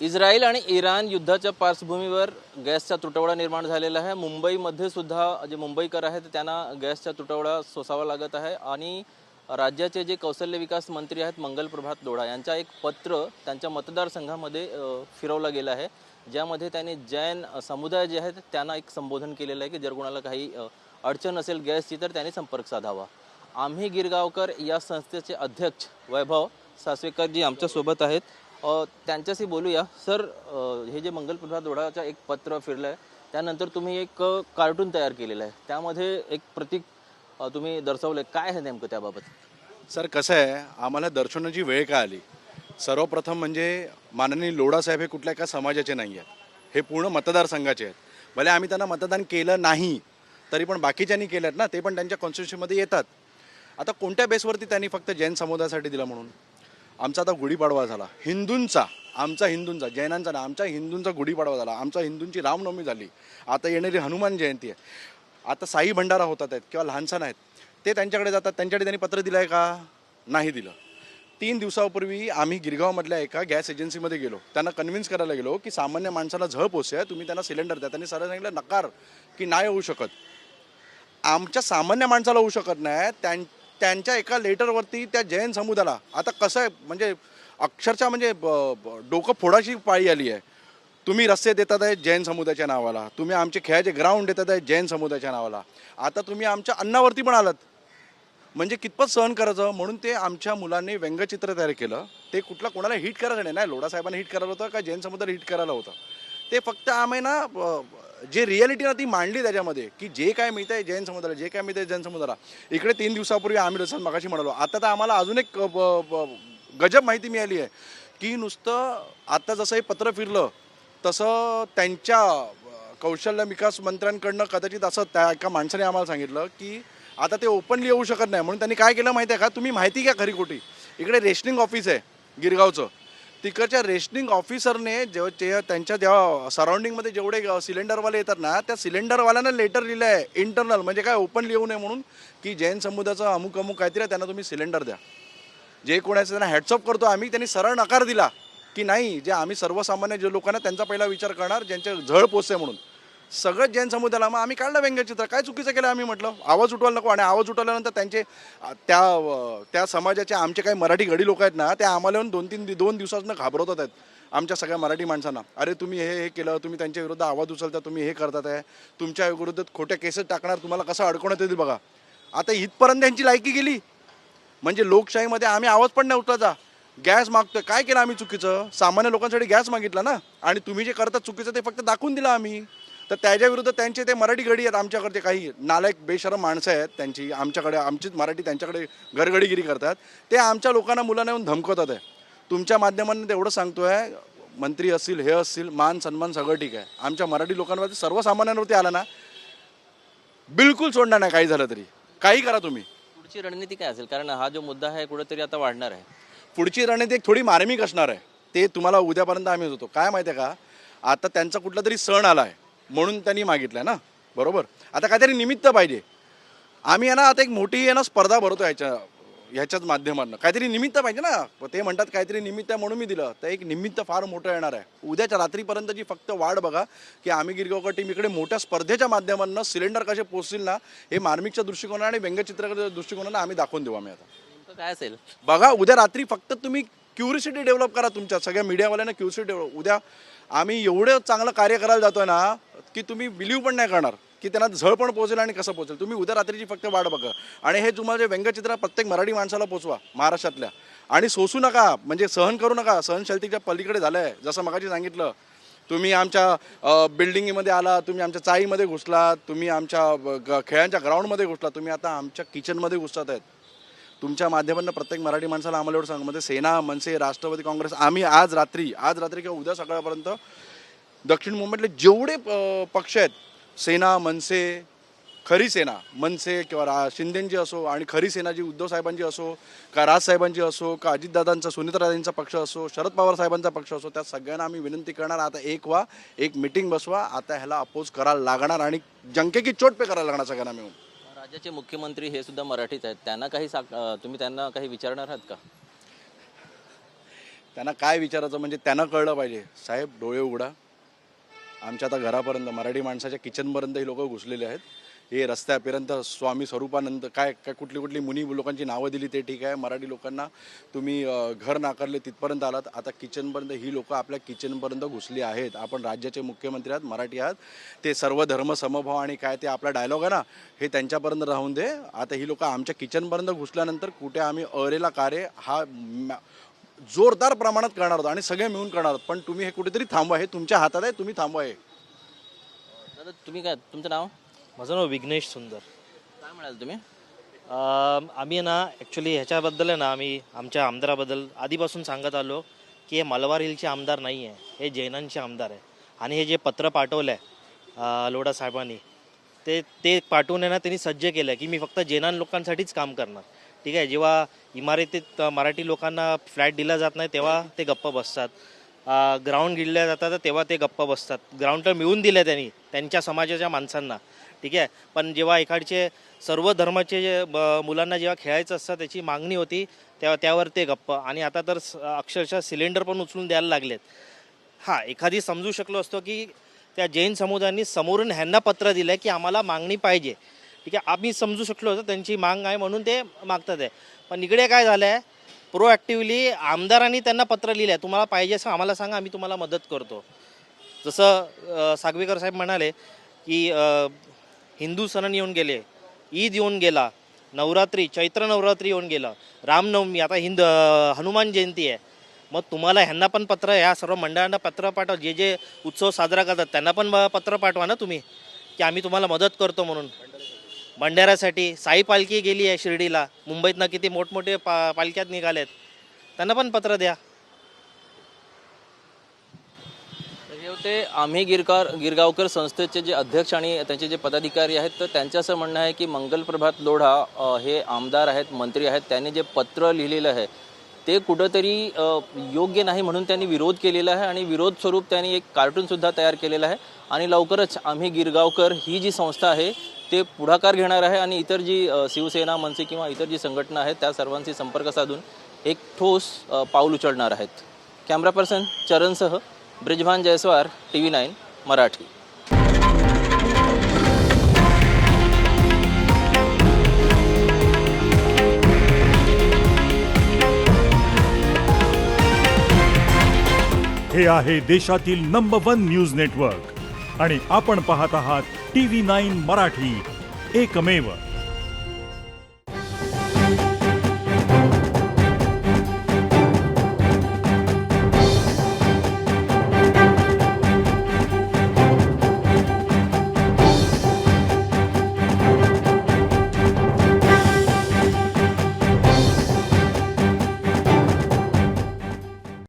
Israel आणि Iran युद्धाच्या पार्श्वभूमीवर गॅसचा तुटवडा निर्माण झालेला आहे। मुंबईमध्ये सुद्धा जे मुंबईकर आहेत त्यांना गॅसचा तुटवडा सोसावा लागत आहे आणि राज्याचे जे कौशल्य विकास मंत्री आहेत मंगल प्रभात लोढा यांचा एक पत्र त्यांच्या मतदारसंघामध्ये फिरवलं गेलं आहे, ज्यामध्ये त्यांनी जैन समुदाय जे आहेत त्यांना एक संबोधन केलेलं आहे की जर कोणाला काही अडचण असेल गॅसची तर त्यांनी संपर्क साधावा। आम्ही गिरगावकर या संस्थेचे अध्यक्ष वैभव सासवेकर जी आमच्यासोबत आहेत, त्यांच्याशी बोलूया। सर, हे जे मंगल प्रभात लोढाचं एक पत्र फिरलं आहे त्यानंतर तुम्ही एक कार्टून तयार केलेलं आहे, त्यामध्ये एक प्रतीक तुम्ही दर्शवलं, काय आहे नेमकं त्याबाबत? सर, कसं आहे, आम्हाला दर्शनाची वेळ का आली? सर्वप्रथम म्हणजे माननीय लोढा साहेब हे कुठल्या एका समाजाचे नाही आहेत, हे पूर्ण मतदारसंघाचे आहेत। भले आम्ही त्यांना मतदान केलं नाही तरी पण बाकीच्यांनी केलं आहेत ना, ते पण त्यांच्या कॉन्स्टिट्युशनमध्ये येतात। आता कोणत्या बेसवरती त्यांनी फक्त जैन समुदायासाठी दिलं म्हणून? आमचा आता गुढीपाडवा झाला हिंदूंचा, आमचा हिंदूंचा, जैनांचा ना, आमच्या हिंदूंचा गुढीपाडवा झाला, आमच्या हिंदूंची रामनवमी झाली, आता येणारी हनुमान जयंती आहे, आता साई भंडारा होतात आहेत किंवा लहानसण आहेत, ते त्यांच्याकडे जातात, त्यांच्याकडे त्यांनी पत्र दिलं आहे का? नाही दिलं। 3 दिवसापूर्वी आम्ही गिरगावमधल्या एका गॅस एजन्सीमध्ये गेलो, त्यांना कन्व्हिन्स करायला गेलो की सामान्य माणसाला झळ पोचे, तुम्ही त्यांना सिलेंडर द्या। त्यांनी सरळ सांगितलं नकार, की नाही होऊ शकत, आमच्या सामान्य माणसाला होऊ शकत नाही। त्यांच्या एका लेटरवरती त्या जैन समुदायाला, आता कसं आहे म्हणजे अक्षरशः म्हणजे डोकं फोडाची पाळी आली आहे। तुम्ही रस्ते देतात आहे जैन समुदायाच्या नावाला, तुम्ही आमचे खेळाचे ग्राउंड देतात आहे जैन समुदायाच्या नावाला, आता तुम्ही आमच्या अन्नावरती पण आलात, म्हणजे कितपत सहन करायचं? म्हणून ते आमच्या मुलांनी व्यंगचित्र तयार केलं। ते कुठला कोणाला हिट करायचं नाही, लोढा साहेबांना हिट करायला होतं का जैन समुदायाला हिट करायला होतं, ते फक्त आम्ही ना जे रिॲलिटी ना ती मांडली त्याच्यामध्ये, की जे काय मिळतं आहे जैन समुदायाला, जे काय मिळतं आहे जैन समुदायाला। इकडे 3 दिवसापूर्वी आम्ही जसं मगाशी म्हणालो, आता तर आम्हाला अजून एक गजब माहिती मिळाली आहे की नुसतं आता जसं हे पत्र फिरलं तसं त्यांच्या कौशल्य विकास मंत्र्यांकडनं कदाचित असं त्या एका माणसाने आम्हाला सांगितलं की आता ते ओपनली येऊ शकत नाही, म्हणून त्यांनी काय केलं माहिती आहे का? तुम्ही माहिती घ्या खरी खोटी। इकडे रेशनिंग ऑफिस आहे गिरगावचं, तिकडच्या रेशनिंग ऑफिसरने जेव्हा त्यांच्या जेव्हा सराउंडिंगमध्ये जेवढे सिलेंडरवाले येतात ना, त्या सिलेंडरवाल्यांना लेटर लिहिलं आहे इंटरनल, म्हणजे काय ओपनली येऊ नये म्हणून, की जैन समुदायाचं अमुक अमुक काहीतरी त्यांना तुम्ही सिलेंडर द्या। जे कोणाचं त्यांना हॅट्सअप करतो आम्ही, त्यांनी सरळ नकार दिला की नाही, जे आम्ही सर्वसामान्य जे लोकांना त्यांचा पहिला विचार करणार, ज्यांच्या झळ पोचते म्हणून सगळं जैन समुदायाला। मग आम्ही काढलं व्यंगचित्र, काय चुकीचं केलं आम्ही म्हटलं, आवाज उठवायला नको। आणि आवाज उठवल्यानंतर त्यांचे त्या समाजाचे आमचे काही मराठी गडी लोक आहेत ना, ते आम्हाला येऊन 2 दिवसातून घाबरवतात आहेत आमच्या सगळ्या मराठी माणसांना, अरे तुम्ही हे केलं, तुम्ही त्यांच्या विरुद्ध आवाज उचलता, तुम्ही हे करतात आहे, तुमच्या विरुद्ध खोट्या केसेस टाकणार, तुम्हाला कसं अडकवण्यात येतील बघा। आता इथपर्यंत त्यांची लायकी गेली, म्हणजे लोकशाहीमध्ये आम्ही आवाज पण नाही उठवायचा। गॅस मागतोय, काय केलं आम्ही चुकीचं? सामान्य लोकांसाठी गॅस मागितला ना, आणि तुम्ही जे करता चुकीचं ते फक्त दाखवून दिलं आम्ही। तर त्याच्या विरुद्ध त्यांचे ते मराठी गडी आहेत आमच्याकडचे, काही नालायक बेशरम माणसं आहेत त्यांची, आमच्याकडे आमचीच मराठी त्यांच्याकडे घरगडीगिरी करतात, ते आमच्या लोकांना मुलांना येऊन धमकवतात आहे। तुमच्या माध्यमांनी तेवढं सांगतोय, मंत्री असतील, हे असतील, मान सन्मान सगळं ठीक आहे, आमच्या मराठी लोकांवरती सर्वसामान्यांवरती आला ना, बिलकुल सोडणार नाही, काही झालं तरी काही करा तुम्ही। पुढची रणनीती काय असेल? कारण हा जो मुद्दा आहे कुठेतरी आता वाढणार आहे। पुढची रणनीती एक थोडी मार्मिक असणार आहे, ते तुम्हाला उद्यापर्यंत आम्ही होतो। काय माहिती आहे का, आता त्यांचा कुठला तरी सण आला आहे म्हणून त्यांनी मागितलं आहे ना, बरोबर? आता काहीतरी निमित्त पाहिजे। आम्ही आहे ना आता एक मोठी आहे ना स्पर्धा भरतो ह्याच्याच माध्यमातून, काहीतरी निमित्त पाहिजे ना। ते म्हणतात काहीतरी निमित्त आहे म्हणून मी दिलं, तर एक निमित्त फार मोठं येणार आहे उद्याच्या रात्रीपर्यंतची फक्त वाट बघा, की आम्ही गिरगावकर टीम इकडे मोठ्या स्पर्धेच्या माध्यमातून सिलेंडर कसे पोचतील ना, हे मार्मिकच्या दृष्टिकोनाने आणि व्यंगचित्राच्या दृष्टिकोनाने आम्ही दाखवून देऊ। आम्ही आता नेमकं काय असेल बघा, उद्या रात्री फक्त तुम्ही क्युरिसिटी डेव्हलप करा, तुमच्या सगळ्या मीडियावाल्यांना क्युरिसिटी डेव्हलप। उद्या आम्ही एवढं चांगलं कार्य करायला जातोय ना, की तुम्ही बिलीव्ह पण नाही करणार की त्यांना झळ पण पोहोचेल आणि कसं पोहोचेल। तुम्ही उद्या रात्रीची फक्त वाट बघा, आणि हे तुम्हाला जे व्यंगचित्र प्रत्येक मराठी माणसाला पोचवा महाराष्ट्रातल्या, आणि सोसू नका, म्हणजे सहन करू नका। सहनशक्तीच्या पलीकडे झालं आहे, जसं मगाशी सांगितलं, तुम्ही आमच्या बिल्डिंगमध्ये आला, तुम्ही आमच्या चाळीमध्ये घुसलात, तुम्ही आमच्या खेळांच्या ग्राउंडमध्ये घुसलात, तुम्ही आता आमच्या किचनमध्ये घुसतात आहेत। तुमच्या माध्यमातून प्रत्येक मराठी माणसाला आम्हाला एवढं सांग, म्हणजे सेना, मनसे, राष्ट्रवादी काँग्रेस, आम्ही आज रात्री किंवा उद्या सकाळपर्यंत दक्षिण मुंबईतले जेवढे पक्ष आहेत, सेना, मनसे, खरी सेना, मनसे किंवा शिंदेंची असो, आणि खरी सेना जी उद्धव साहेबांची असो, का राजसाहेबांची असो, का अजितदादांचा, सुनीतादादांचा पक्ष असो, शरद पवार साहेबांचा पक्ष असो, त्या सगळ्यांना आम्ही विनंती करणार, आता एक व्हा, एक मिटिंग बसवा, आता ह्याला अपोज करायला लागणार आणि जंके की चोट पे करायला लागणार सगळ्यांना मिळून। राज्याचे मुख्यमंत्री हे सुद्धा मराठीच आहेत, त्यांना काही तुम्ही त्यांना काही विचारणार आहात का? त्यांना काय विचारायचं म्हणजे त्यांना कळलं पाहिजे. साहेब डोळे उघडा. आमच्या आता घरापर्यंत मराठी माणसाच्या किचनपर्यंत ही लोक घुसलेले आहेत. हे रस्त्यापर्यंत स्वामी स्वरूपानंद काय काय कुठली मुनी लोकांची नावं दिली ते ठीक आहे. मराठी लोकांना तुम्ही घर नाकारले तिथपर्यंत आलात. आता किचनपर्यंत ही लोक आपल्या किचनपर्यंत घुसली आहेत. आपण राज्याचे मुख्यमंत्री आहात, मराठी आहात. ते सर्व धर्म समभाव आणि काय ते आपला डायलॉग आहे ना, हे त्यांच्यापर्यंत राहून दे. आता ही लोक आमच्या किचनपर्यंत घुसल्यानंतर कुठे आम्ही अरेला कारे हा जोरदार प्रमाणात करणार आहोत आणि सगळे मिळून करणार आहोत. पण तुम्ही हे कुठेतरी थांबवा. हे तुमच्या हातात आहे, तुम्ही थांबवा. हे दादा तुम्ही काय, तुमचं नाव? माझं नाव विघ्नेश सुंदर. काय म्हणाल तुम्ही? आम्ही ना ॲक्च्युली ह्याच्याबद्दल आहे ना, आम्ही आमच्या आमदाराबद्दल आधीपासून सांगत आलो की हे मलबार हिलचे आमदार नाही आहे, हे जैनांचे आमदार आहे. आणि हे जे पत्र पाठवलं आहे लोढा साहेबांनी, ते पाठवून आहे ना त्यांनी सज्ज केलं की मी फक्त जैनान लोकांसाठीच काम करणार. ठीक आहे. जेव्हा इमारतीत मराठी लोकांना फ्लॅट दिला जात नाही तेव्हा ते गप्प बसतात. ग्राउंड गिळल्या जातात तेव्हा ते गप्प बसतात. ग्राउंड तर मिळून दिलं त्यांनी त्यांच्या समाजाच्या माणसांना. ठीक आहे. पण जेव्हा एखादचे सर्व धर्माचे जे मुलांना जेव्हा खेळायचं असतं त्याची मागणी होती तेव्हा त्यावर ते गप्प. आणि आता तर अक्षरशः सिलेंडर पण उचलून द्यायला लागलेत. हां, एखादी समजू शकलो असतो की त्या जैन समुदायांनी समोरून ह्यांना पत्र दिलं आहे की आम्हाला मागणी पाहिजे. ठीक आहे, आम्ही समजू शकलो होतो त्यांची माग आहे म्हणून ते मागतात आहे. पण इकडे काय झालं आहे, प्रोॲक्टिव्हली आमदारांनी त्यांना पत्र लिहिलं आहे, तुम्हाला पाहिजे असं आम्हाला सांगा, आम्ही तुम्हाला मदत करतो. जसं सागवेकर साहेब म्हणाले की हिंदू सण येऊन गेले, ईद येऊन गेला, नवरात्री चैत्र नवरात्री येऊन गेलं, रामनवमी, आता हनुमान जयंती आहे. मग तुम्हाला ह्यांना पण पत्र, ह्या सर्व मंडळांना पत्र पाठवा, जे जे उत्सव साजरा करतात त्यांना पण पत्र पाठवा ना तुम्ही की आम्ही तुम्हाला मदत करतो म्हणून. भंडाऱ्यासाठी साई पालखी गेली आहे शिर्डीला, मुंबईतनं किती मोठमोठे पालख्यात निघालेत, त्यांना पण पत्र द्या. हे होते आम्ही गिरगावकर संस्थेचे जे अध्यक्ष आणि त्यांचे जे पदाधिकारी आहेत, तर त्यांचं असं म्हणणं आहे की मंगलप्रभात लोढा हे आमदार आहेत, मंत्री आहेत, त्यांनी जे पत्र लिहिलेलं आहे ते कुठंतरी योग्य नाही म्हणून त्यांनी विरोध केलेला आहे. आणि विरोध स्वरूप त्यांनी एक कार्टूनसुद्धा तयार केलेलं आहे. आणि लवकरच आम्ही गिरगावकर ही जी संस्था आहे ते पुढाकार घेणार आहे आणि इतर जी शिवसेना, मनसे किंवा इतर जी संघटना आहेत त्या सर्वांशी संपर्क साधून एक ठोस पाऊल उचलणार आहेत. कॅमेरा पर्सन चरणसह ब्रिजभान जयस्वार, TV9 मराठी. हे आहे देशातील नंबर 1 न्यूज नेटवर्क आणि आपण पाहत आहात TV9 मराठी, एकमेव.